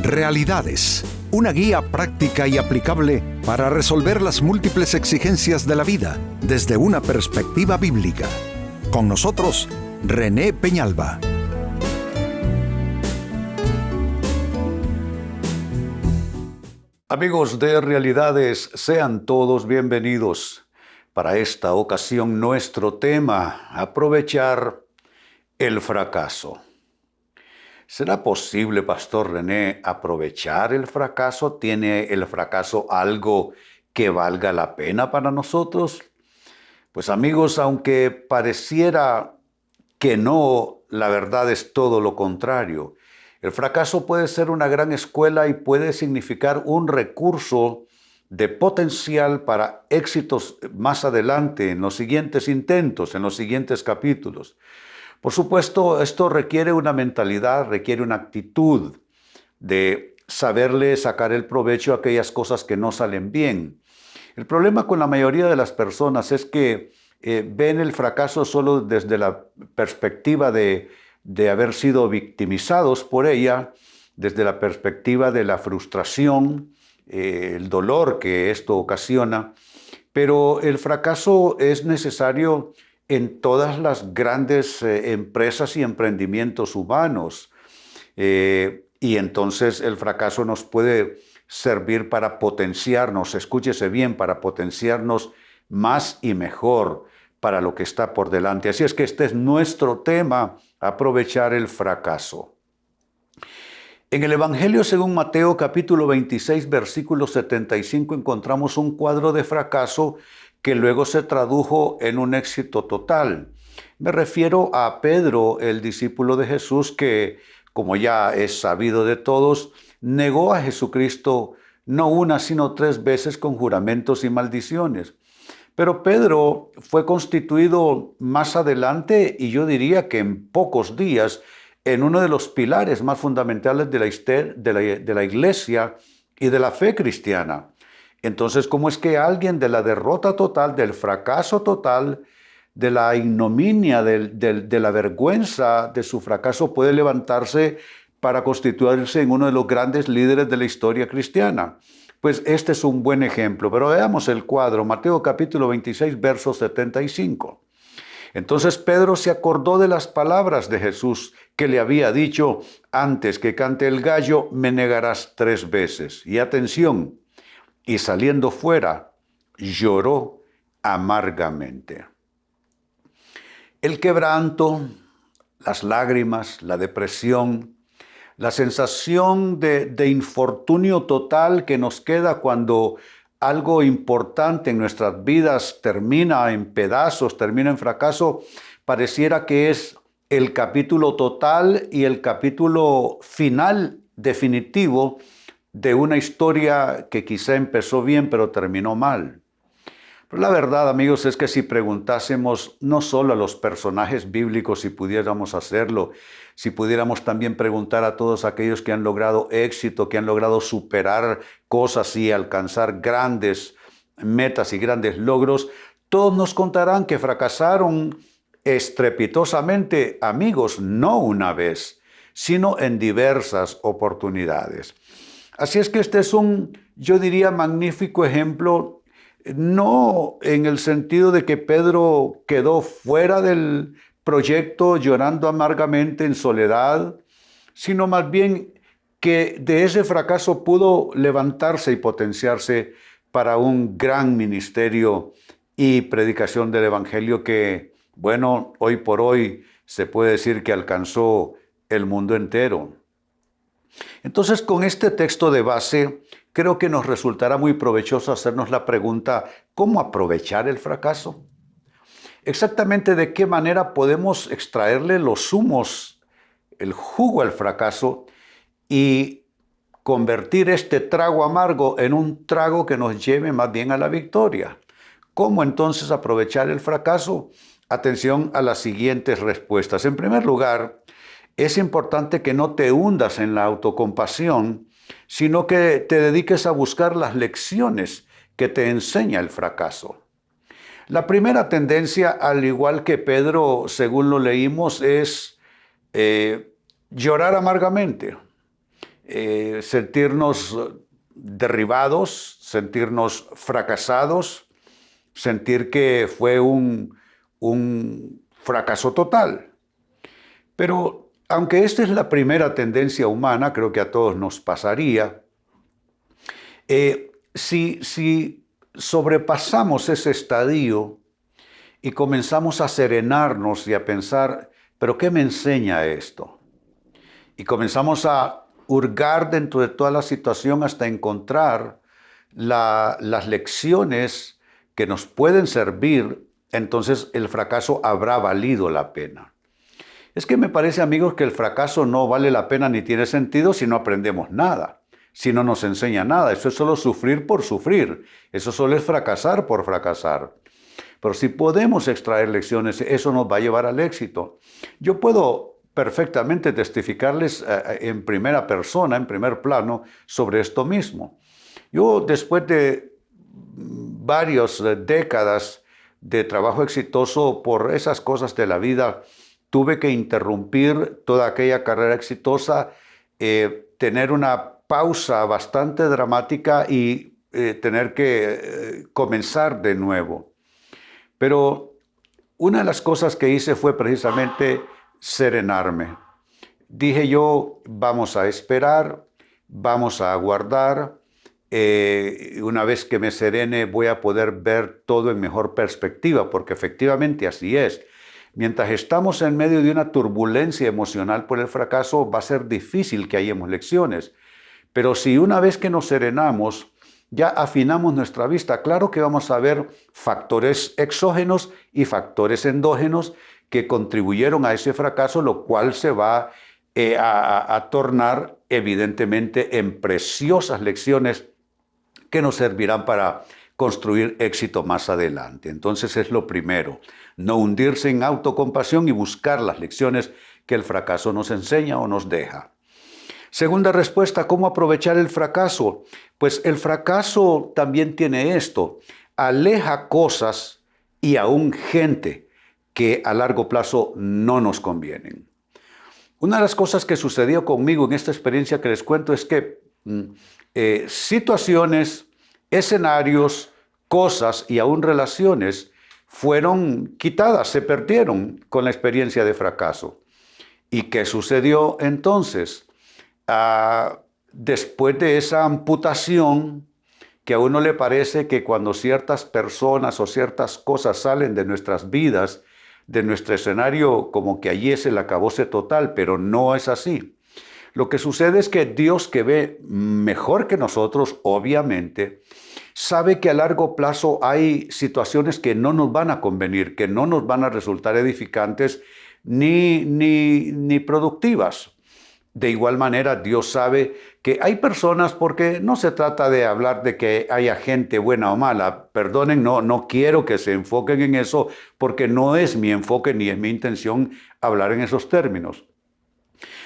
Realidades, una guía práctica y aplicable para resolver las múltiples exigencias de la vida desde una perspectiva bíblica. Con nosotros, René Peñalba. Amigos de Realidades, sean todos bienvenidos. Para esta ocasión, nuestro tema, aprovechar el fracaso. ¿Será posible, Pastor René, aprovechar el fracaso? ¿Tiene el fracaso algo que valga la pena para nosotros? Pues amigos, aunque pareciera que no, la verdad es todo lo contrario. El fracaso puede ser una gran escuela y puede significar un recurso de potencial para éxitos más adelante, en los siguientes intentos, en los siguientes capítulos. Por supuesto, esto requiere una mentalidad, requiere una actitud de saberle sacar el provecho a aquellas cosas que no salen bien. El problema con la mayoría de las personas es que ven el fracaso solo desde la perspectiva de haber sido victimizados por ella, desde la perspectiva de la frustración, el dolor que esto ocasiona. Pero el fracaso es necesario en todas las grandes empresas y emprendimientos humanos. Y entonces el fracaso nos puede servir para potenciarnos, escúchese bien, para potenciarnos más y mejor para lo que está por delante. Así es que este es nuestro tema, aprovechar el fracaso. En el Evangelio según Mateo capítulo 26, versículo 75, encontramos un cuadro de fracaso que luego se tradujo en un éxito total. Me refiero a Pedro, el discípulo de Jesús, que, como ya es sabido de todos, negó a Jesucristo no una, sino 3 veces con juramentos y maldiciones. Pero Pedro fue constituido más adelante, y yo diría que en pocos días, en uno de los pilares más fundamentales de la iglesia y de la fe cristiana. Entonces, ¿cómo es que alguien de la derrota total, del fracaso total, de la ignominia, de la vergüenza de su fracaso puede levantarse para constituirse en uno de los grandes líderes de la historia cristiana? Pues este es un buen ejemplo, pero veamos el cuadro, Mateo capítulo 26, verso 75. Entonces Pedro se acordó de las palabras de Jesús que le había dicho: antes que cante el gallo, me negarás 3 veces. Y atención, y saliendo fuera, lloró amargamente. El quebranto, las lágrimas, la depresión, la sensación de infortunio total que nos queda cuando algo importante en nuestras vidas termina en pedazos, termina en fracaso, pareciera que es el capítulo total y el capítulo final definitivo de una historia que quizá empezó bien pero terminó mal. Pero la verdad, amigos, es que si preguntásemos no solo a los personajes bíblicos, si pudiéramos hacerlo, si pudiéramos también preguntar a todos aquellos que han logrado éxito, que han logrado superar cosas y alcanzar grandes metas y grandes logros, todos nos contarán que fracasaron estrepitosamente, amigos, no una vez, sino en diversas oportunidades. Así es que este es yo diría, magnífico ejemplo. No en el sentido de que Pedro quedó fuera del proyecto llorando amargamente en soledad, sino más bien que de ese fracaso pudo levantarse y potenciarse para un gran ministerio y predicación del Evangelio que, bueno, hoy por hoy se puede decir que alcanzó el mundo entero. Entonces, con este texto de base, creo que nos resultará muy provechoso hacernos la pregunta: ¿cómo aprovechar el fracaso? Exactamente de qué manera podemos extraerle los zumos, el jugo al fracaso y convertir este trago amargo en un trago que nos lleve más bien a la victoria. ¿Cómo entonces aprovechar el fracaso? Atención a las siguientes respuestas. En primer lugar, es importante que no te hundas en la autocompasión, sino que te dediques a buscar las lecciones que te enseña el fracaso. La primera tendencia, al igual que Pedro, según lo leímos, es llorar amargamente. sentirnos derribados, sentirnos fracasados, sentir que fue un fracaso total. Pero aunque esta es la primera tendencia humana, creo que a todos nos pasaría, si sobrepasamos ese estadio y comenzamos a serenarnos y a pensar, ¿pero qué me enseña esto? Y comenzamos a hurgar dentro de toda la situación hasta encontrar las lecciones que nos pueden servir, entonces el fracaso habrá valido la pena. Es que me parece, amigos, que el fracaso no vale la pena ni tiene sentido si no aprendemos nada, si no nos enseña nada. Eso es solo sufrir por sufrir. Eso solo es fracasar por fracasar. Pero si podemos extraer lecciones, eso nos va a llevar al éxito. Yo puedo perfectamente testificarles en primera persona, en primer plano, sobre esto mismo. Yo, después de varias décadas de trabajo exitoso por esas cosas de la vida, tuve que interrumpir toda aquella carrera exitosa, tener una pausa bastante dramática y tener que comenzar de nuevo. Pero una de las cosas que hice fue precisamente serenarme. Dije yo, vamos a esperar, vamos a aguardar. Una vez que me serene voy a poder ver todo en mejor perspectiva, porque efectivamente así es. Mientras estamos en medio de una turbulencia emocional por el fracaso, va a ser difícil que hayamos lecciones. Pero si una vez que nos serenamos, ya afinamos nuestra vista, claro que vamos a ver factores exógenos y factores endógenos que contribuyeron a ese fracaso, lo cual se va a tornar evidentemente en preciosas lecciones que nos servirán para construir éxito más adelante. Entonces es lo primero, no hundirse en autocompasión y buscar las lecciones que el fracaso nos enseña o nos deja. Segunda respuesta, ¿cómo aprovechar el fracaso? Pues el fracaso también tiene esto, aleja cosas y aún gente que a largo plazo no nos convienen. Una de las cosas que sucedió conmigo en esta experiencia que les cuento es que situaciones, escenarios, cosas y aún relaciones fueron quitadas, se perdieron con la experiencia de fracaso. ¿Y qué sucedió entonces? Después de esa amputación, que a uno le parece que cuando ciertas personas o ciertas cosas salen de nuestras vidas, de nuestro escenario, como que allí es el acabose total, pero no es así. Lo que sucede es que Dios, que ve mejor que nosotros, obviamente, sabe que a largo plazo hay situaciones que no nos van a convenir, que no nos van a resultar edificantes ni productivas. De igual manera, Dios sabe que hay personas, porque no se trata de hablar de que haya gente buena o mala. Perdonen, no quiero que se enfoquen en eso, porque no es mi enfoque ni es mi intención hablar en esos términos.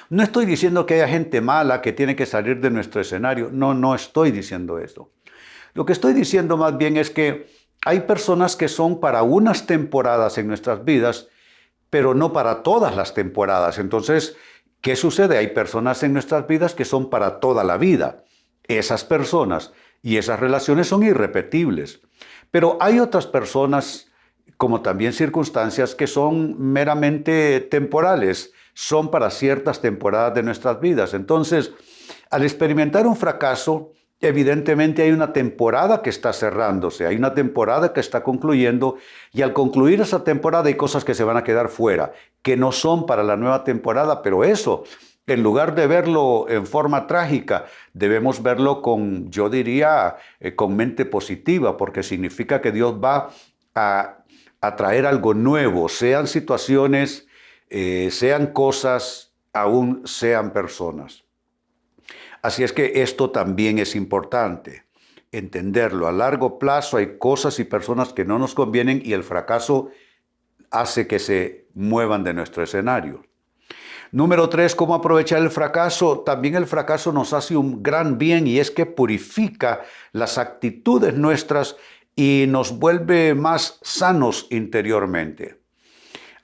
No estoy diciendo que haya gente mala que tiene que salir de nuestro escenario. No estoy diciendo eso. Lo que estoy diciendo más bien es que hay personas que son para unas temporadas en nuestras vidas, pero no para todas las temporadas. Entonces, ¿qué sucede? Hay personas en nuestras vidas que son para toda la vida. Esas personas y esas relaciones son irrepetibles. Pero hay otras personas, como también circunstancias, que son meramente temporales, son para ciertas temporadas de nuestras vidas. Entonces, al experimentar un fracaso, evidentemente hay una temporada que está cerrándose, hay una temporada que está concluyendo, y al concluir esa temporada hay cosas que se van a quedar fuera, que no son para la nueva temporada, pero eso, en lugar de verlo en forma trágica, debemos verlo con, yo diría, con mente positiva, porque significa que Dios va a traer algo nuevo, sean situaciones, sean cosas, aún sean personas. Así es que esto también es importante, entenderlo. A largo plazo hay cosas y personas que no nos convienen y el fracaso hace que se muevan de nuestro escenario. Número 3, ¿cómo aprovechar el fracaso? También el fracaso nos hace un gran bien, y es que purifica las actitudes nuestras y nos vuelve más sanos interiormente.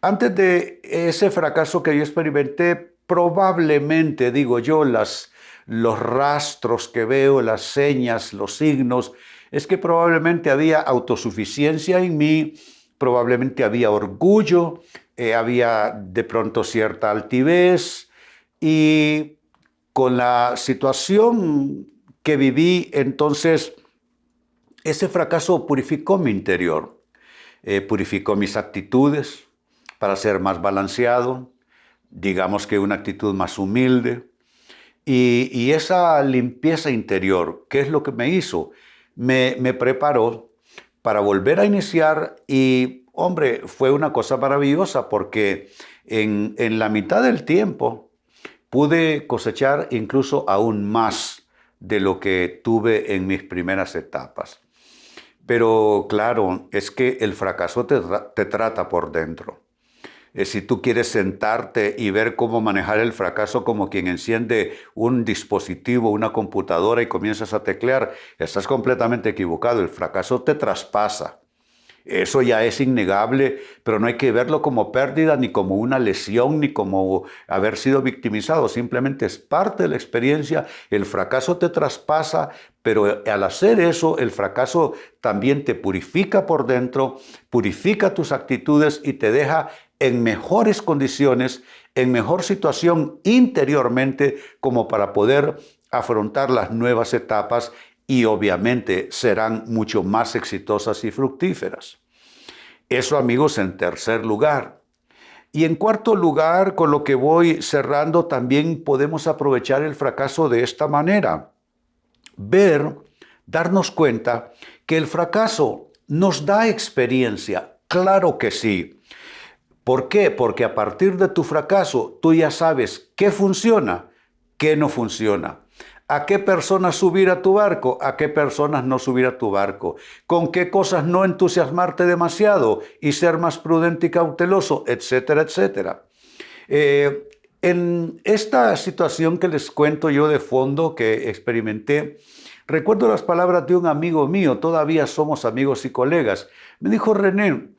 Antes de ese fracaso que yo experimenté, probablemente, digo yo, los rastros que veo, las señas, los signos, es que probablemente había autosuficiencia en mí, probablemente había orgullo, había de pronto cierta altivez, y con la situación que viví, entonces ese fracaso purificó mi interior, purificó mis actitudes para ser más balanceado, digamos que una actitud más humilde. Y esa limpieza interior, ¿qué es lo que me hizo? Me preparó para volver a iniciar y, hombre, fue una cosa maravillosa porque en la mitad del tiempo pude cosechar incluso aún más de lo que tuve en mis primeras etapas. Pero claro, es que el fracaso te trata por dentro. Si tú quieres sentarte y ver cómo manejar el fracaso como quien enciende un dispositivo, una computadora y comienzas a teclear, estás completamente equivocado. El fracaso te traspasa. Eso ya es innegable, pero no hay que verlo como pérdida, ni como una lesión, ni como haber sido victimizado. Simplemente es parte de la experiencia. El fracaso te traspasa, pero al hacer eso, el fracaso también te purifica por dentro, purifica tus actitudes y te deja en mejores condiciones, en mejor situación interiormente, como para poder afrontar las nuevas etapas y obviamente serán mucho más exitosas y fructíferas. Eso, amigos, en tercer lugar. Y en cuarto lugar, con lo que voy cerrando, también podemos aprovechar el fracaso de esta manera. Darnos cuenta que el fracaso nos da experiencia. Claro que sí. ¿Por qué? Porque a partir de tu fracaso, tú ya sabes qué funciona, qué no funciona. ¿A qué personas subir a tu barco? ¿A qué personas no subir a tu barco? ¿Con qué cosas no entusiasmarte demasiado y ser más prudente y cauteloso? Etcétera, etcétera. En esta situación que les cuento yo de fondo que experimenté, recuerdo las palabras de un amigo mío, todavía somos amigos y colegas. Me dijo: René,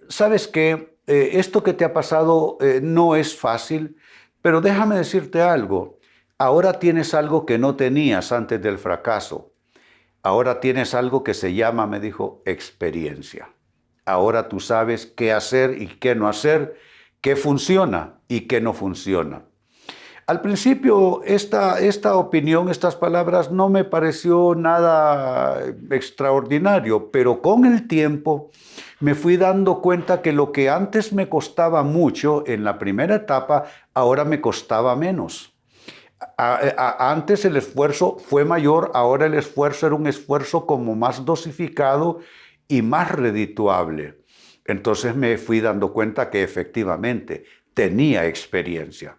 ¿sabes qué? Esto que te ha pasado no es fácil, pero déjame decirte algo. Ahora tienes algo que no tenías antes del fracaso. Ahora tienes algo que se llama, me dijo, experiencia. Ahora tú sabes qué hacer y qué no hacer, qué funciona y qué no funciona. Al principio esta opinión, estas palabras no me pareció nada extraordinario, pero con el tiempo me fui dando cuenta que lo que antes me costaba mucho en la primera etapa, ahora me costaba menos. Antes el esfuerzo fue mayor, ahora el esfuerzo era un esfuerzo como más dosificado y más redituable. Entonces me fui dando cuenta que efectivamente tenía experiencia.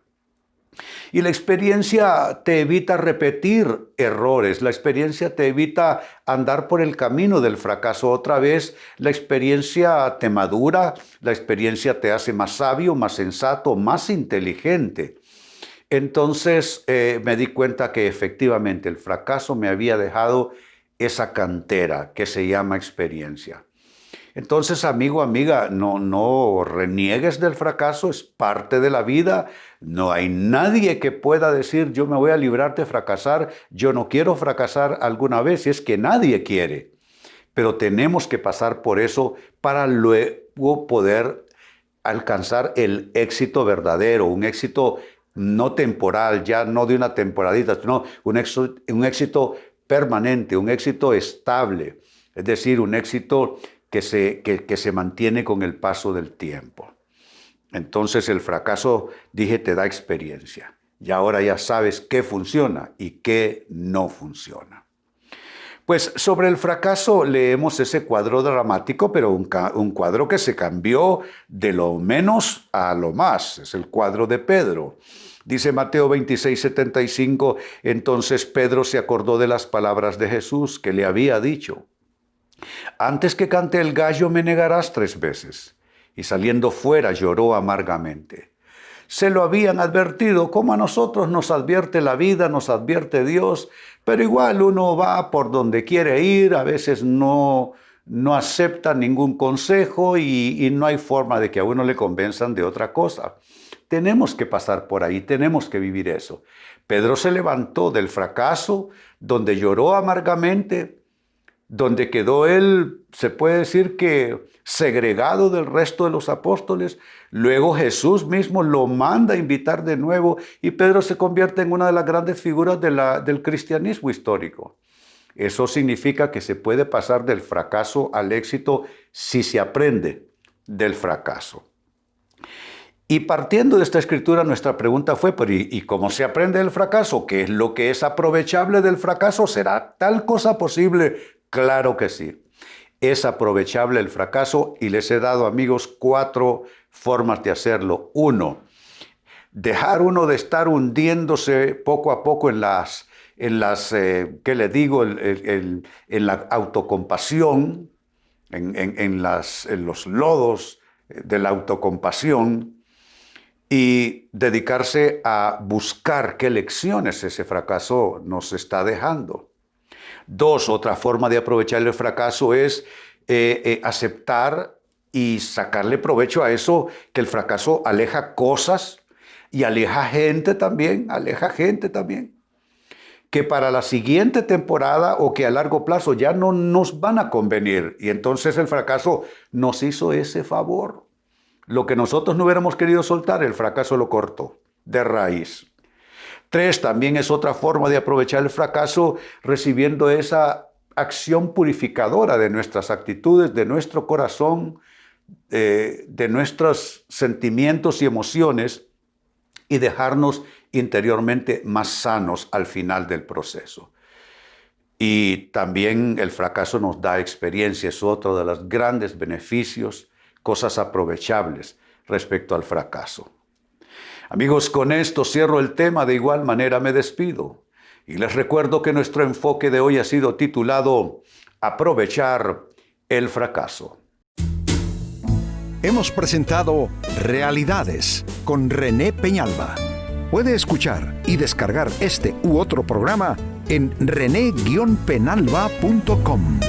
Y la experiencia te evita repetir errores, la experiencia te evita andar por el camino del fracaso otra vez, la experiencia te madura, la experiencia te hace más sabio, más sensato, más inteligente. Entonces me di cuenta que efectivamente el fracaso me había dejado esa cantera que se llama experiencia. Entonces, amigo, amiga, no reniegues del fracaso, es parte de la vida. No hay nadie que pueda decir: yo me voy a librar de fracasar, yo no quiero fracasar alguna vez, y es que nadie quiere. Pero tenemos que pasar por eso para luego poder alcanzar el éxito verdadero, un éxito no temporal, ya no de una temporadita, sino un éxito permanente, un éxito estable, es decir, un éxito que se mantiene con el paso del tiempo. Entonces el fracaso, dije, te da experiencia. Y ahora ya sabes qué funciona y qué no funciona. Pues sobre el fracaso leemos ese cuadro dramático, pero un cuadro que se cambió de lo menos a lo más. Es el cuadro de Pedro. Dice Mateo 26:75, entonces Pedro se acordó de las palabras de Jesús que le había dicho: antes que cante el gallo me negarás 3 veces. Y saliendo fuera lloró amargamente. Se lo habían advertido, como a nosotros nos advierte la vida, nos advierte Dios, pero igual uno va por donde quiere ir, a veces no acepta ningún consejo y no hay forma de que a uno le convenzan de otra cosa. tenemos que pasar por ahí, tenemos que vivir eso. Pedro se levantó del fracaso, donde lloró amargamente, donde quedó él, se puede decir que segregado del resto de los apóstoles. Luego Jesús mismo lo manda a invitar de nuevo y Pedro se convierte en una de las grandes figuras del cristianismo histórico. Eso significa que se puede pasar del fracaso al éxito si se aprende del fracaso. Y partiendo de esta escritura, nuestra pregunta fue, ¿y cómo se aprende del fracaso? ¿Qué es lo que es aprovechable del fracaso? ¿Será tal cosa posible? Claro que sí. Es aprovechable el fracaso y les he dado, amigos, 4 formas de hacerlo. 1, dejar uno de estar hundiéndose poco a poco en ¿qué le digo? En la autocompasión, en los lodos de la autocompasión, y dedicarse a buscar qué lecciones ese fracaso nos está dejando. 2, otra forma de aprovechar el fracaso es aceptar y sacarle provecho a eso, que el fracaso aleja cosas y aleja gente también, que para la siguiente temporada o que a largo plazo ya no nos van a convenir. Y entonces el fracaso nos hizo ese favor. Lo que nosotros no hubiéramos querido soltar, el fracaso lo cortó de raíz. 3, también es otra forma de aprovechar el fracaso, recibiendo esa acción purificadora de nuestras actitudes, de nuestro corazón, de nuestros sentimientos y emociones, y dejarnos interiormente más sanos al final del proceso. Y también el fracaso nos da experiencia, es otro de los grandes beneficios, cosas aprovechables respecto al fracaso. Amigos, con esto cierro el tema, de igual manera me despido. Y les recuerdo que nuestro enfoque de hoy ha sido titulado Aprovechar el fracaso. Hemos presentado Realidades con René Peñalba. Puede escuchar y descargar este u otro programa en rene-penalba.com.